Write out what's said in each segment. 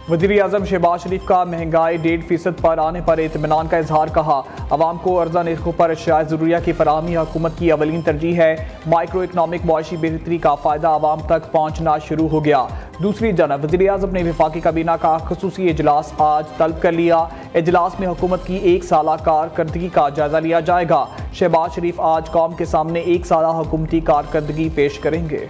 वज़ीर-ए-आज़म शहबाज शरीफ का महंगाई 1.5% पर आने पर इत्मीनान का इजहार। कहा, अवाम को अर्जा निर्खों पर अशिया ज़रूरिया की फराहमी हुकूमत की अवलीन तरजीह है। माइक्रो इकनॉमिक मुआशी बेहतरी का फ़ायदा अवाम तक पहुँचना शुरू हो गया। दूसरी जानब वज़ीर-ए-आज़म ने वफाकी काबीना का ख़ुसूसी इजलास आज तलब कर लिया। इजलास में हुकूमत की एक साला कारकर्दगी का जायजा लिया जाएगा। शहबाज शरीफ आज कौम के सामने एक साला हुकूमती कारकर्दगी पेश करेंगे।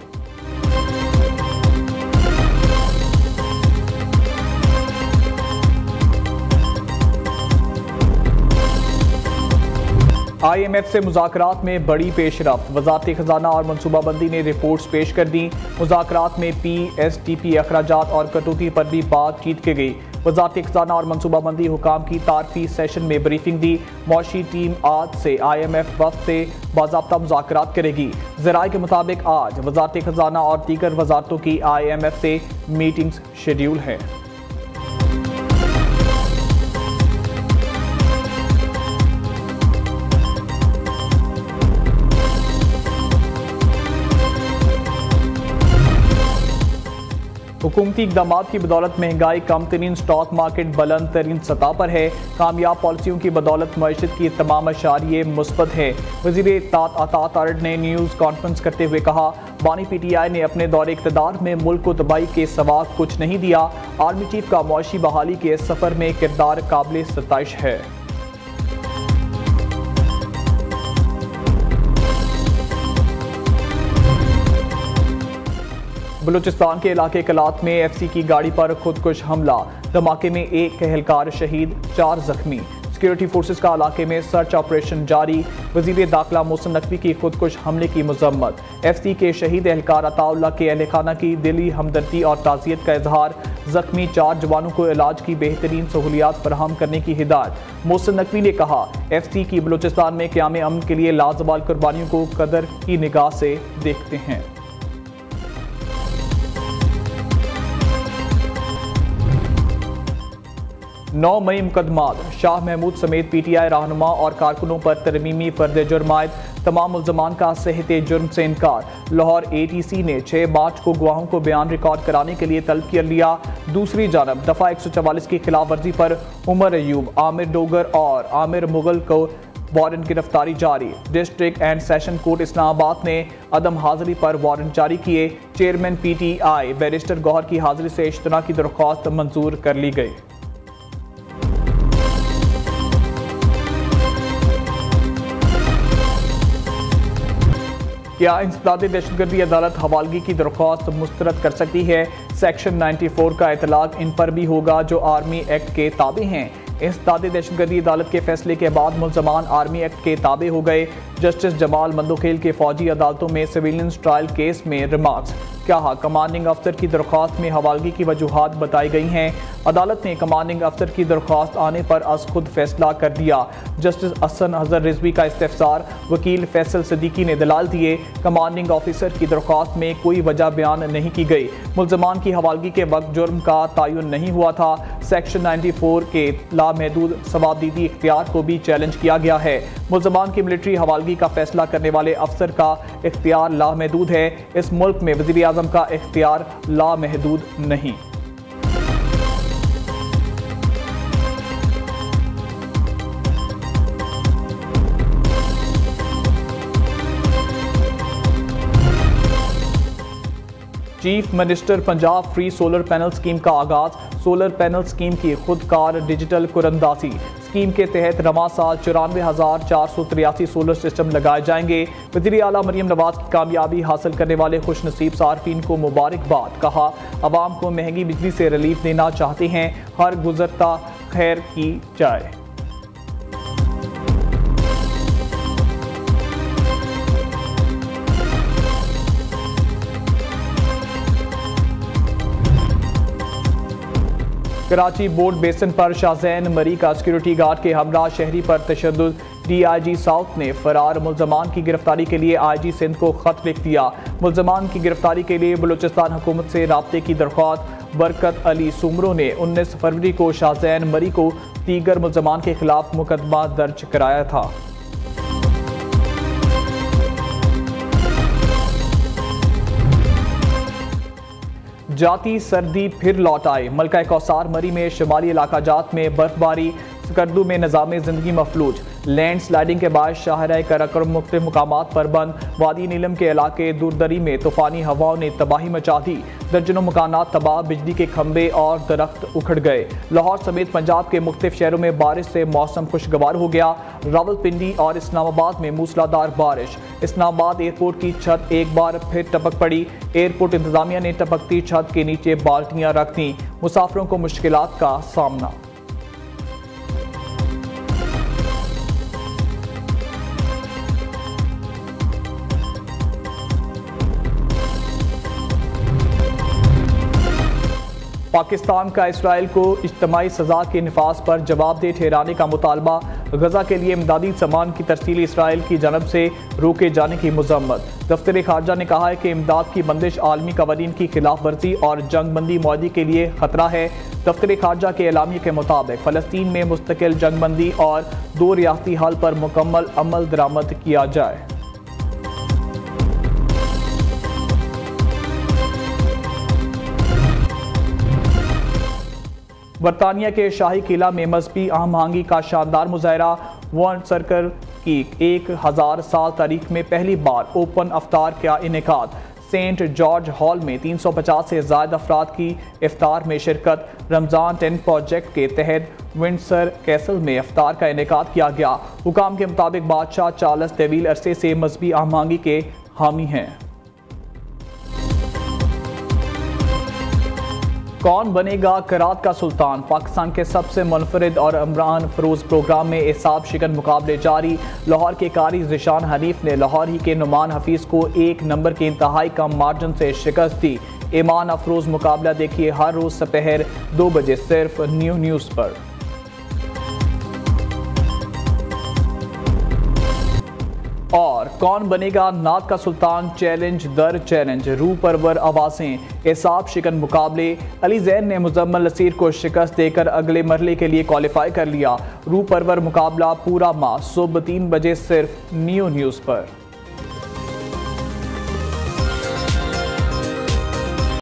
IMF से मुज़ाकरात में बड़ी पेशरफ्त। वज़ारत ख़ज़ाना और मनसूबाबंदी ने रिपोर्ट्स पेश कर दी। मुज़ाकरात में PSTP अखराजात और कटौती पर भी बातचीत की गई। वज़ारत ख़ज़ाना और मनसूबाबंदी हुकाम की तारफी सेशन में ब्रीफिंग दी। मौशी टीम आज से IMF वफ़द से बाज़ाब्ता मुज़ाकरात करेगी। ज़राए के मुताबिक आज वज़ारत ख़ज़ाना और दीगर वज़ारतों की IMF से मीटिंग्स शेड्यूल हैं। हुकूमती इक़दाम की बदौलत महंगाई कम तरीन, स्टॉक मार्केट बुलंद तरीन सतह पर है। कामयाब पॉलिसियों की बदौलत मईशत की तमाम अशारिये मुस्बत है। वज़ीर इत्ताअत अता तारड़ ने न्यूज़ कॉन्फ्रेंस करते हुए कहा, बानी PTI ने अपने दौरे इक़्तिदार में मुल्क को तबाही के सवा कुछ नहीं दिया। आर्मी चीफ का मुआशी बहाली के सफ़र में किरदार काबिल सताइश है। बलूचिस्तान के इलाके कलात में FC की गाड़ी पर खुदकुश हमला। धमाके में एक एहलकार शहीद, 4 जख्मी। सिक्योरिटी फोर्सेस का इलाके में सर्च ऑपरेशन जारी। वज़ीर दाखिला मोहसिन नकवी की खुदकुश हमले की मजम्मत। FC के शहीद एहलकार अताउल्लाह के अहल खाना की दिली हमदर्दी और ताज़ियत का इजहार। जख्मी 4 जवानों को इलाज की बेहतरीन सहूलियात फराहम करने की हिदायत। मोहसिन नकवी ने कहा, FC की बलूचिस्तान में क़याम अमन के लिए लाजवाल कुर्बानियों को कदर की निगाह से देखते हैं। 9 मई मुकदमात। शाह महमूद समेत PTI रहनुमा और कारकुनों पर तरमीमी फर्द जुर्मायत। तमाम मुल्ज़मान का सेहत जुर्म से इनकार। लाहौर ATC ने 6 मार्च को गवाहों को बयान रिकॉर्ड कराने के लिए तलब कर लिया। दूसरी जानब दफ़ा 144 की खिलाफ वर्जी पर उमर अयूब, आमिर डोगर और आमिर मुगल को वारंट गिरफ्तारी जारी। District and session court Islamabad ने अदम हाजिरी पर वारंट जारी किए। चेयरमैन PTI बैरिस्टर गौहर की हाजिरी से इश्तना की दरख्वास्त मंजूर कर ली गई। क्या इंसदादे दहशतगर्दी अदालत हवालगी की दरख्वास्त मुस्तरद कर सकती है? सेक्शन 94 का इतलाक इन पर भी होगा जो आर्मी एक्ट के ताबे हैं। इंसदादे दहशतगर्दी अदालत के फैसले के बाद मुल्ज़मान आर्मी एक्ट के ताबे हो गए। जस्टिस जमाल मंदोखेल के फौजी अदालतों में सिविलियंस ट्रायल केस में रिमार्क्स। क्या कमांडिंग अफसर की दरख्वास्त में हवालगी की वजूहात बताई गई हैं? अदालत ने कमांडिंग अफसर की दरख्वास्त आने पर अज खुद फैसला कर दिया। जस्टिस हसन हजर रिजवी का इस्तिफसार। वकील फैसल सिद्दीकी ने दलाल दिए। कमांडिंग ऑफिसर की दरख्वास्त में कोई वजह बयान नहीं की गई। मुल्ज़मान की हवालगी के वक्त जुर्म का तयन नहीं हुआ था। सेक्शन 94 के लामहदूद सवाबदीदी इख्तियार को भी चैलेंज किया गया है। मुल्ज़मान की मिलिट्री हवालगी का फैसला करने वाले अफसर का इख्तियार लामहदूद है। इस मुल्क में वज़ीर आज़म का इख्तियार लामहदूद नहीं। Chief minister Punjab free solar panel scheme का आगाज। सोलर पैनल स्कीम की खुदकार डिजिटल कुरंदाजी। स्कीम के तहत रवा साल 94,483 सोलर सिस्टम लगाए जाएंगे। वज़ीर आला मरियम नवाज की कामयाबी हासिल करने वाले खुश नसीब सार्फिन को मुबारकबाद। कहा, अवाम को महंगी बिजली से रिलीफ देना चाहते हैं, हर गुजरता खैर की जाए। कराची बोर्ड बेसन पर शाहजैन मरी का सिक्योरिटी गार्ड के हमरा शहरी पर तशद्दुद। DIG साउथ ने फरार मुल्ज़मान की गिरफ्तारी के लिए IG सिंध को खत लिख दिया। मुल्ज़मान की गिरफ्तारी के लिए बलूचिस्तान हुकूमत से राब्ते की दरख्वास्त। बरकत अली सुमरो ने 19 फरवरी को शाहजैन मरी को दीगर मुल्ज़मान के खिलाफ मुकदमा दर्ज कराया था। जाती सर्दी फिर लौट आए। मलका कौसार मरी में शुमाली इलाका जात में बर्फबारी, स्कर्दू में निज़ाम ज़िंदगी मफलूज। लैंड स्लाइडिंग के बाद शाहराह कराकरम मुख्तलिफ मुकामात पर बंद। वादी नीलम के इलाके दूरदरी में तूफ़ानी हवाओं ने तबाही मचा दी। दर्जनों मकानात तबाह, बिजली के खंभे और दरख्त उखड़ गए। लाहौर समेत पंजाब के मुख्तलिफ शहरों में बारिश से मौसम खुशगवार हो गया। रावलपिंडी और इस्लामाबाद में मूसलाधार बारिश। इस्लामाबाद एयरपोर्ट की छत एक बार फिर टपक पड़ी। एयरपोर्ट इंतजामिया ने टपकती छत के नीचे बाल्टियां रख दी। मुसाफिरों को मुश्किलात का सामना। पाकिस्तान का इसराइल को इज्तिमाई सज़ा के निफाज पर जवाबदेह ठहराने का मुतालबा। गजा के लिए इमदादी सामान की तरसील इसराइल की जानब से रोके जाने की मजम्मत। दफ्तर खारजा ने कहा है कि इमदाद की बंदिश आलमी कवानीन की खिलाफ वर्जी और जंगबंदी मुआहदे के लिए खतरा है। दफ्तर खारजा के एलामिया के मुताबिक फ़लस्तीन में मुस्तकिल जंगबंदी और 2 रियासती हल पर मुकम्मल अमल दरामद किया जाए। बरतानिया के शाही किला में मजहबी आहम आहंगी का शानदार मुजाहरा। वन सर्कल की 1000 साल तारीख में पहली बार ओपन अफ्तार का इनेकाद। सेंट जॉर्ज हॉल में 350 से ज़्यादा अफराद की इफ्तार में शिरकत। रमज़ान 10 प्रोजेक्ट के तहत विंडसर कैसल में इफ्तार का इनेकाद किया गया। हुकाम के मुताबिक बादशाह चार्ल्स तवील अरसे से मजहबी आहम आहंगी के हामी हैं। कौन बनेगा करात का सुल्तान? पाकिस्तान के सबसे मुनफरिद और इमरान फरोज प्रोग्राम में एसाब शिकन मुकाबले जारी। लाहौर के कारी ज़िशान हनीफ ने लाहौर ही के नुमान हफीज़ को 1 नंबर के इंतहाई कम मार्जिन से शिकस्त दी। ईमान अफरोज मुकाबला देखिए हर रोज़ सपहर 2 बजे सिर्फ न्यूज़ पर। और कौन बनेगा नात का सुल्तान? चैलेंज दर चैलेंज, रूह परवर आवाज़ें, एसाब शिकन मुकाबले। अली जैन ने मुजम्मल नसीर को शिकस्त देकर अगले मरहले के लिए क्वालिफाई कर लिया। रूह परवर मुकाबला पूरा माह सुबह 3 बजे सिर्फ न्यूज़ पर।